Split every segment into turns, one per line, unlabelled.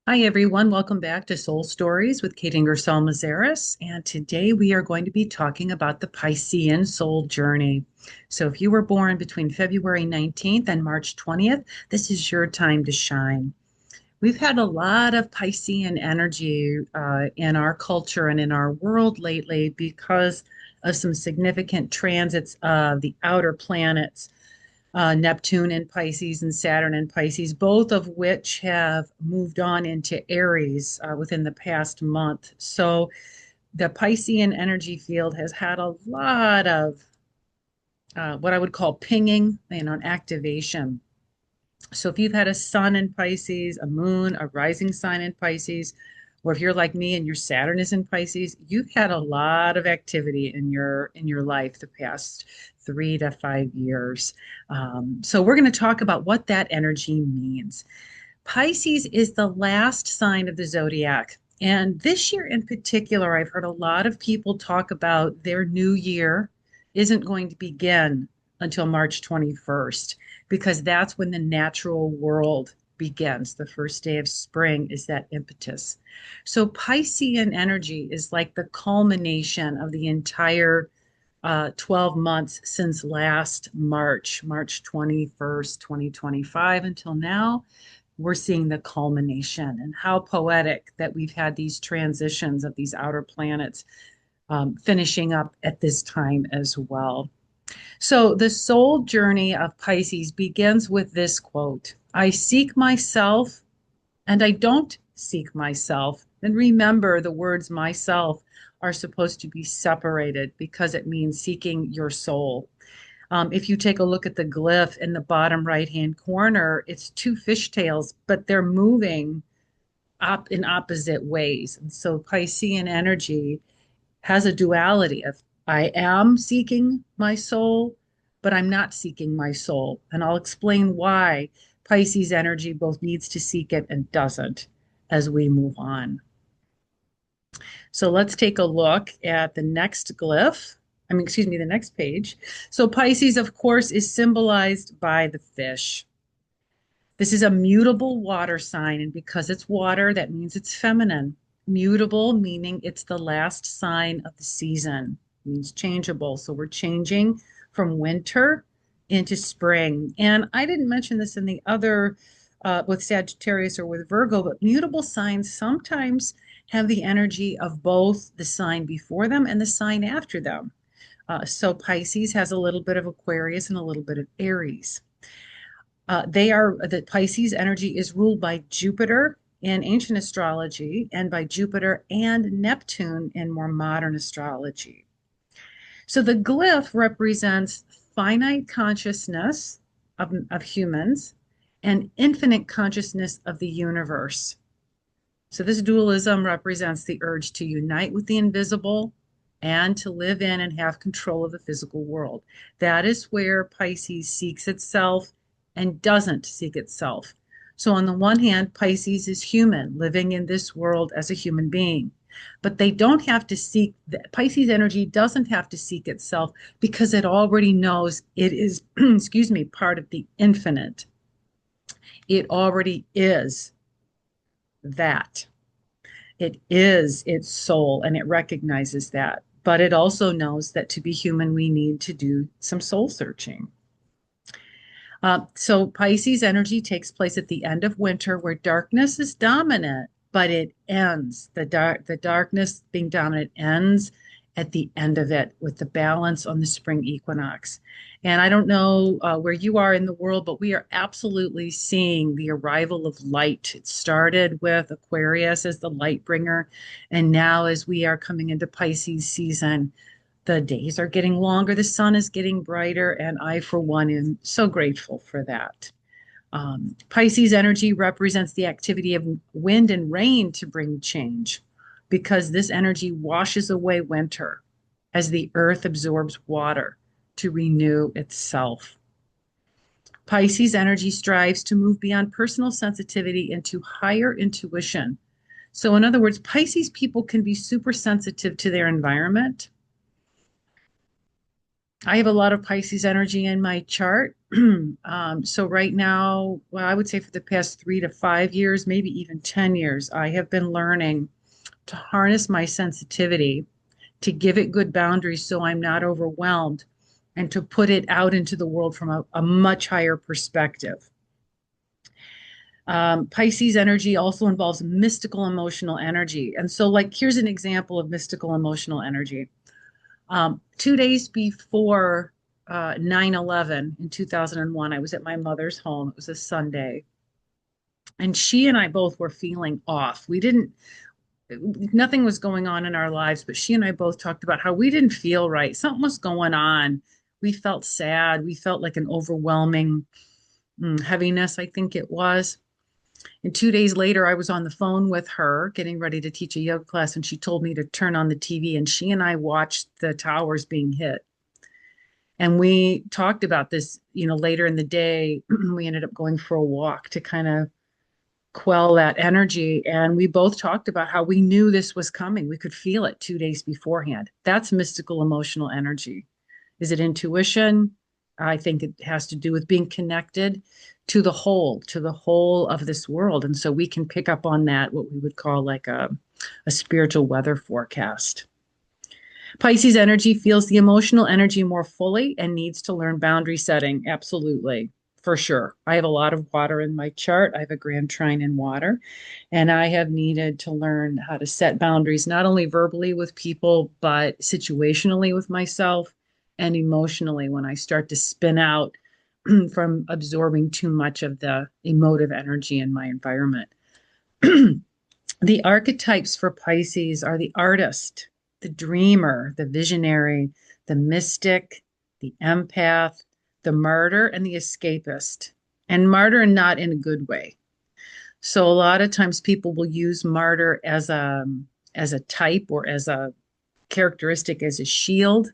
Hi, everyone. Welcome back to Soul Stories with Kate Ingersoll Mazaris. And today we are going to be talking about the Piscean soul journey. So, if you were born between February 19th and March 20th, this is your time to shine. We've had a lot of Piscean energy in our culture and in our world lately because of some significant transits of the outer planets, Neptune in Pisces and Saturn in Pisces, both of which have moved on into Aries within the past month. So the Piscean energy field has had a lot of what I would call pinging, and activation. So if you've had a sun in Pisces, a moon, a rising sign in Pisces, or if you're like me and your Saturn is in Pisces, you've had a lot of activity in your life the past 3 to 5 years. So we're going to talk about what that energy means. Pisces is the last sign of the zodiac. And this year in particular, I've heard a lot of people talk about their new year isn't going to begin until March 21st, because that's when the natural world begins. The first day of spring is that impetus. So Piscean energy is like the culmination of the entire 12 months since last March 21st, 2025 until now. We're seeing the culmination, and how poetic that we've had these transitions of these outer planets finishing up at this time as well. So the soul journey of Pisces begins with this quote: I seek myself and I don't seek myself. And remember, the words myself are supposed to be separated because it means seeking your soul. If you take a look at the glyph in the bottom right hand corner, it's two fishtails, but they're moving up in opposite ways. And so Piscean energy has a duality of I am seeking my soul, but I'm not seeking my soul. And I'll explain why Pisces energy both needs to seek it and doesn't as we move on. So let's take a look at the next glyph. The next page. So Pisces, of course, is symbolized by the fish. This is a mutable water sign, and because it's water, that means it's feminine. Mutable meaning it's the last sign of the season, it means changeable. So we're changing from winter into spring. And I didn't mention this in the other with Sagittarius or with Virgo, but mutable signs sometimes have the energy of both the sign before them and the sign after them. So Pisces has a little bit of Aquarius and a little bit of Aries. The Pisces energy is ruled by Jupiter in ancient astrology and by Jupiter and Neptune in more modern astrology. So the glyph represents finite consciousness of humans and infinite consciousness of the universe. So this dualism represents the urge to unite with the invisible and to live in and have control of the physical world. That is where Pisces seeks itself and doesn't seek itself. So on the one hand, Pisces is human, living in this world as a human being. But they don't have to seek, Pisces energy doesn't have to seek itself because it already knows it is, excuse me, part of the infinite. It already is that. It is its soul and it recognizes that. But it also knows that to be human, we need to do some soul searching. So Pisces energy takes place at the end of winter where darkness is dominant, but it ends. The darkness being dominant ends at the end of it with the balance on the spring equinox. And I don't know where you are in the world, but we are absolutely seeing the arrival of light. It started with Aquarius as the light bringer, and now as we are coming into Pisces season, the days are getting longer, the sun is getting brighter, and I, for one, am so grateful for that. Pisces energy represents the activity of wind and rain to bring change because this energy washes away winter as the earth absorbs water to renew itself. Pisces energy strives to move beyond personal sensitivity into higher intuition. So, in other words, Pisces people can be super sensitive to their environment, I have a lot of Pisces energy in my chart. So right now, well, I would say for the past 3 to 5 years, maybe even 10 years, I have been learning to harness my sensitivity, to give it good boundaries so I'm not overwhelmed, and to put it out into the world from a much higher perspective. Pisces energy also involves mystical emotional energy. And so, like, here's an example of mystical emotional energy. 2 days before 9/11 in 2001, I was at my mother's home. It was a Sunday. And she and I both were feeling off. Nothing was going on in our lives, but she and I both talked about how we didn't feel right. Something was going on. We felt sad. We felt like an overwhelming heaviness, I think it was. And 2 days later, I was on the phone with her getting ready to teach a yoga class, and she told me to turn on the TV. And she and I watched the towers being hit. And we talked about this, later in the day. We ended up going for a walk to kind of quell that energy. And we both talked about how we knew this was coming. We could feel it 2 days beforehand. That's mystical emotional energy. Is it intuition? I think it has to do with being connected to the whole of this world. And so we can pick up on that, what we would call like a spiritual weather forecast. Pisces energy feels the emotional energy more fully and needs to learn boundary setting. Absolutely, for sure. I have a lot of water in my chart. I have a grand trine in water, and I have needed to learn how to set boundaries, not only verbally with people, but situationally with myself and emotionally when I start to spin out from absorbing too much of the emotive energy in my environment. The archetypes for Pisces are the artist, the dreamer, the visionary, the mystic, the empath, the martyr, and the escapist. And martyr not in a good way. So a lot of times people will use martyr as a type or as a characteristic as a shield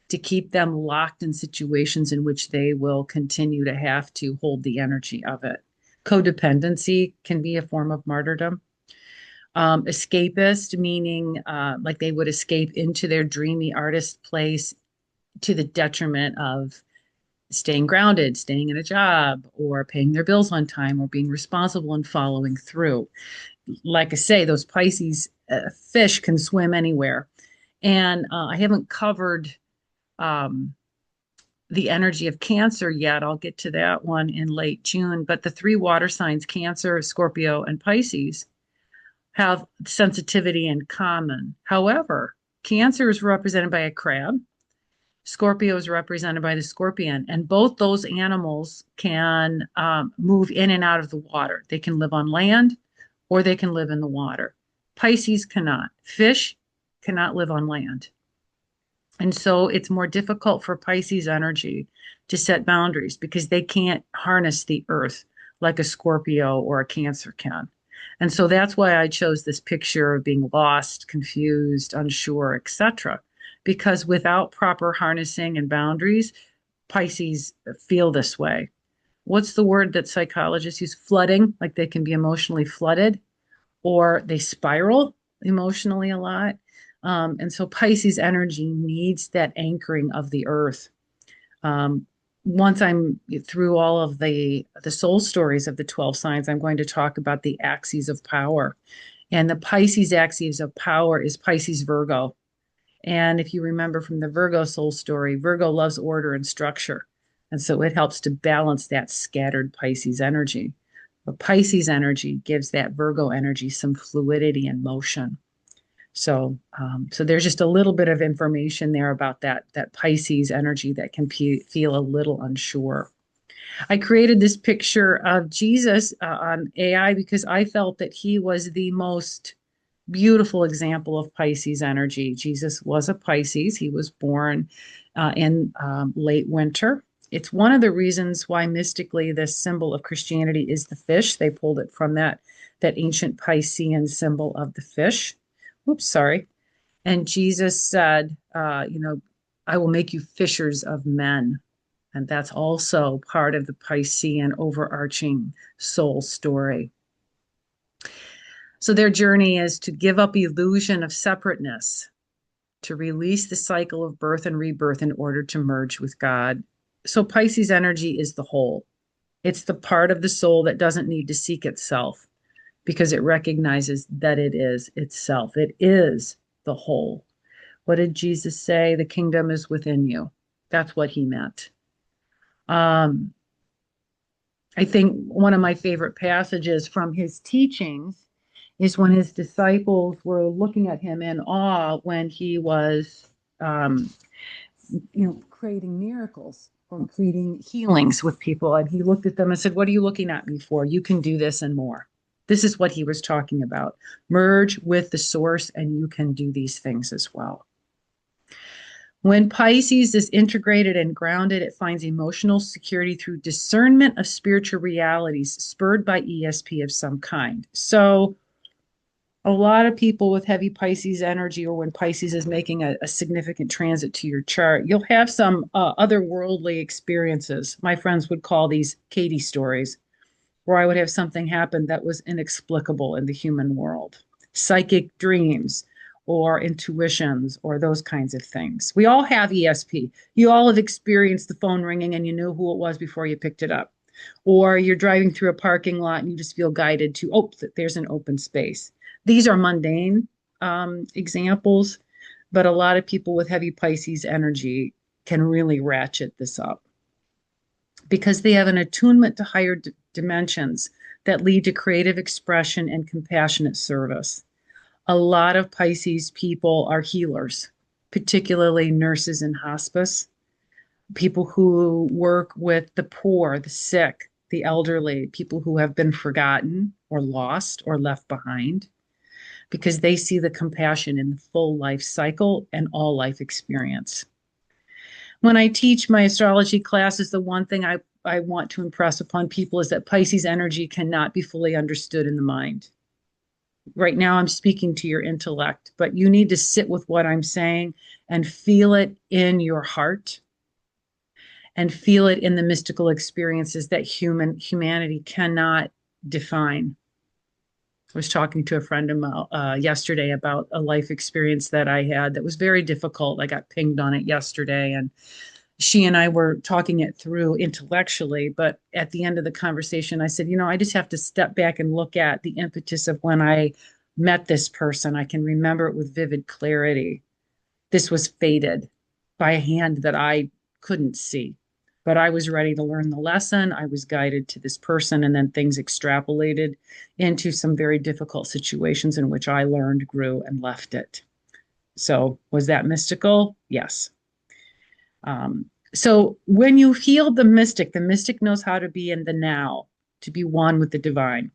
to keep them locked in situations in which they will continue to have to hold the energy of it. Codependency can be a form of martyrdom. Escapist, meaning like they would escape into their dreamy artist place to the detriment of staying grounded, staying in a job, or paying their bills on time, or being responsible and following through. Like I say, those Pisces fish can swim anywhere. And I haven't covered um, the energy of Cancer yet. I'll get to that one in late June. But the three water signs, Cancer, Scorpio, and Pisces, have sensitivity in common. However, Cancer is represented by a crab. Scorpio is represented by the scorpion, and both those animals can move in and out of the water. They can live on land or they can live in the water. Pisces cannot. Fish cannot live on land. And so it's more difficult for Pisces energy to set boundaries because they can't harness the earth like a Scorpio or a Cancer can. And so that's why I chose this picture of being lost, confused, unsure, etc. Because without proper harnessing and boundaries, Pisces feel this way. What's the word that psychologists use? Flooding, like they can be emotionally flooded, or they spiral emotionally a lot. And so Pisces energy needs that anchoring of the earth. Um, Once I'm through all of the soul stories of the 12 signs, I'm going to talk about the axes of power. And the Pisces axis of power is Pisces Virgo. And if you remember from the Virgo soul story, Virgo loves order and structure. And so it helps to balance that scattered Pisces energy. But Pisces energy gives that Virgo energy some fluidity and motion. So there's just a little bit of information there about that Pisces energy that can feel a little unsure. I created this picture of Jesus on AI because I felt that he was the most beautiful example of Pisces energy. Jesus was a Pisces. He was born in late winter. It's one of the reasons why mystically this symbol of Christianity is the fish. They pulled it from that ancient Piscean symbol of the fish. Oops, sorry. And Jesus said, I will make you fishers of men. And that's also part of the Piscean overarching soul story. So their journey is to give up illusion of separateness, to release the cycle of birth and rebirth in order to merge with God. So Pisces energy is the whole. It's the part of the soul that doesn't need to seek itself because it recognizes that it is itself. It is the whole. What did Jesus say? The kingdom is within you. That's what he meant. Um, I think one of my favorite passages from his teachings is when his disciples were looking at him in awe when he was, um, creating miracles or creating healings with people. And he looked at them and said, "What are you looking at me for? You can do this and more." This is what he was talking about. Merge with the source, and you can do these things as well. When Pisces is integrated and grounded, it finds emotional security through discernment of spiritual realities spurred by ESP of some kind. So, a lot of people with heavy Pisces energy, or when Pisces is making a significant transit to your chart, you'll have some otherworldly experiences. My friends would call these Katie stories, where I would have something happen that was inexplicable in the human world. Psychic dreams or intuitions or those kinds of things. We all have ESP. You all have experienced the phone ringing and you knew who it was before you picked it up. Or you're driving through a parking lot and you just feel guided to, oh, there's an open space. These are mundane examples, but a lot of people with heavy Pisces energy can really ratchet this up because they have an attunement to higher dimensions that lead to creative expression and compassionate service. A lot of Pisces people are healers, particularly nurses in hospice, people who work with the poor, the sick, the elderly, people who have been forgotten or lost or left behind, because they see the compassion in the full life cycle and all life experience. When I teach my astrology classes, the one thing I want to impress upon people is that Pisces energy cannot be fully understood in the mind. Right now, I'm speaking to your intellect, but you need to sit with what I'm saying and feel it in your heart and feel it in the mystical experiences that humanity cannot define. I was talking to a friend of mine yesterday about a life experience that I had that was very difficult. I got pinged on it yesterday, and she and I were talking it through intellectually. But at the end of the conversation, I said, I just have to step back and look at the impetus of when I met this person. I can remember it with vivid clarity. This was fated by a hand that I couldn't see. But I was ready to learn the lesson. I was guided to this person, and then things extrapolated into some very difficult situations in which I learned, grew, and left it. So, was that mystical? Yes. So, when you heal the mystic knows how to be in the now, to be one with the divine.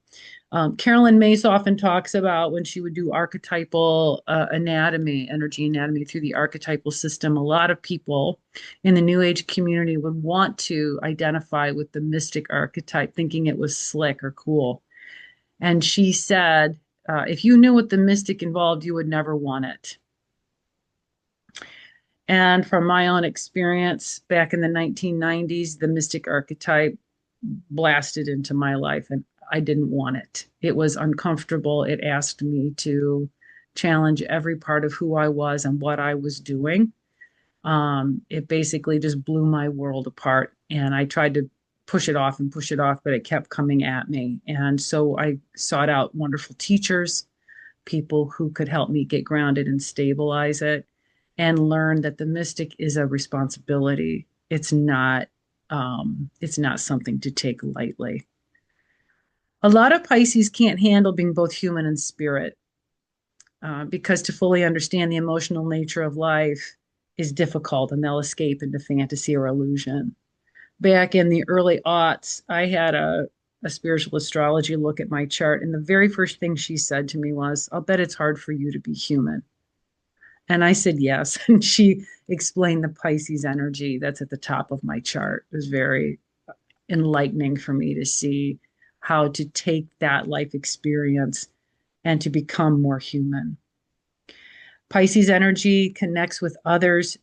Carolyn Mace often talks about when she would do archetypal anatomy, energy anatomy through the archetypal system. A lot of people in the New Age community would want to identify with the mystic archetype, thinking it was slick or cool. And she said, if you knew what the mystic involved, you would never want it. And from my own experience back in the 1990s, the mystic archetype blasted into my life, and I didn't want it. It was uncomfortable. It asked me to challenge every part of who I was and what I was doing. It basically just blew my world apart. And I tried to push it off and push it off, but it kept coming at me. And so I sought out wonderful teachers, people who could help me get grounded and stabilize it, and learn that the mystic is a responsibility. It's not something to take lightly. A lot of Pisces can't handle being both human and spirit because to fully understand the emotional nature of life is difficult, and they'll escape into fantasy or illusion. Back in the early aughts, I had a spiritual astrology look at my chart, and the very first thing she said to me was, "I'll bet it's hard for you to be human." And I said yes. And she explained the Pisces energy that's at the top of my chart. It was very enlightening for me to see how to take that life experience and to become more human. Pisces energy connects with others,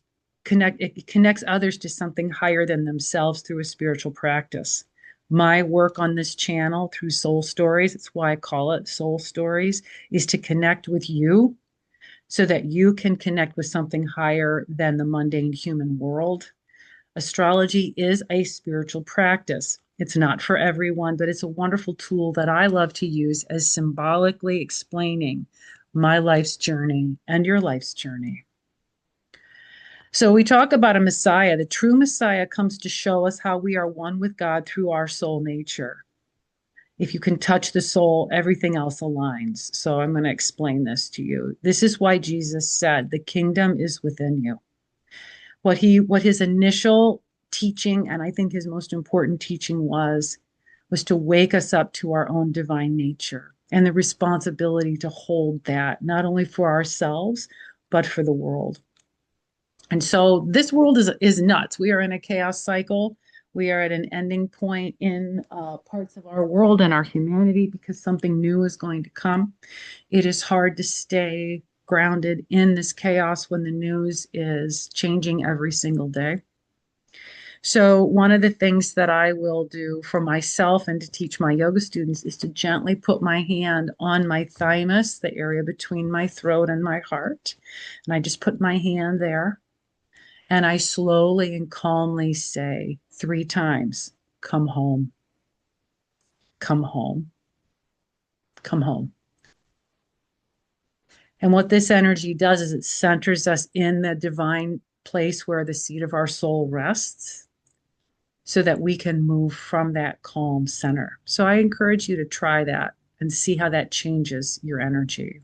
it connects others to something higher than themselves through a spiritual practice. My work on this channel through Soul Stories, it's why I call it Soul Stories, is to connect with you, so that you can connect with something higher than the mundane human world. Astrology is a spiritual practice. It's not for everyone, but it's a wonderful tool that I love to use as symbolically explaining my life's journey and your life's journey. So we talk about a Messiah. The true Messiah comes to show us how we are one with God through our soul nature. If you can touch the soul, everything else aligns. So I'm going to explain this to you. This is why Jesus said, "The kingdom is within you." What his initial teaching, and I think his most important teaching was to wake us up to our own divine nature and the responsibility to hold that not only for ourselves, but for the world. And so this world is nuts. We are in a chaos cycle. We are at an ending point in parts of our world and our humanity because something new is going to come. It is hard to stay grounded in this chaos when the news is changing every single day. So one of the things that I will do for myself and to teach my yoga students is to gently put my hand on my thymus, the area between my throat and my heart. And I just put my hand there. And I slowly and calmly say 3 times, "Come home, come home, come home." And what this energy does is it centers us in the divine place where the seat of our soul rests so that we can move from that calm center. So I encourage you to try that and see how that changes your energy.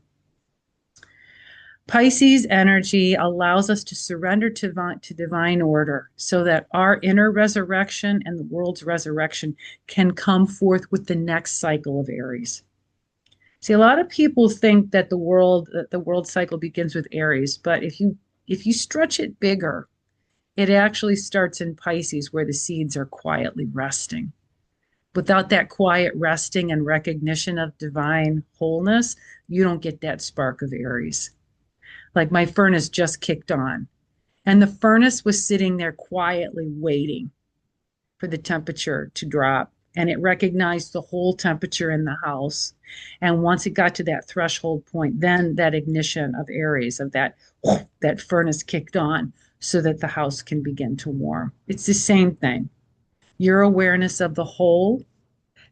Pisces energy allows us to surrender to divine order so that our inner resurrection and the world's resurrection can come forth with the next cycle of Aries. See, a lot of people think that the world cycle begins with Aries, but if you stretch it bigger, it actually starts in Pisces where the seeds are quietly resting. Without that quiet resting and recognition of divine wholeness, you don't get that spark of Aries. Like my furnace just kicked on, and the furnace was sitting there quietly waiting for the temperature to drop. And it recognized the whole temperature in the house. And once it got to that threshold point, then that ignition of Aries, of that furnace kicked on so that the house can begin to warm. It's the same thing. Your awareness of the whole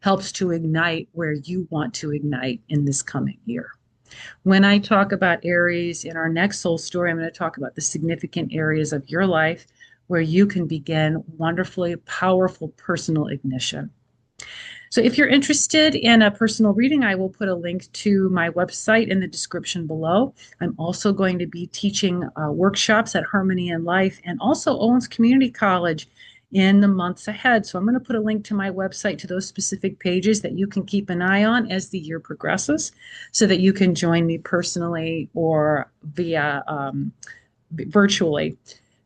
helps to ignite where you want to ignite in this coming year. When I talk about Aries in our next soul story, I'm going to talk about the significant areas of your life where you can begin wonderfully powerful personal ignition. So if you're interested in a personal reading, I will put a link to my website in the description below. I'm also going to be teaching workshops at Harmony in Life and also Owens Community College in the months ahead. So I'm going to put a link to my website to those specific pages that you can keep an eye on as the year progresses so that you can join me personally or via virtually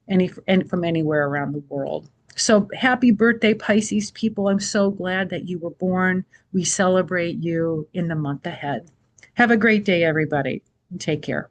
and from anywhere around the world. So happy birthday, Pisces people. I'm so glad that you were born. We celebrate you in the month ahead. Have a great day, everybody. Take care.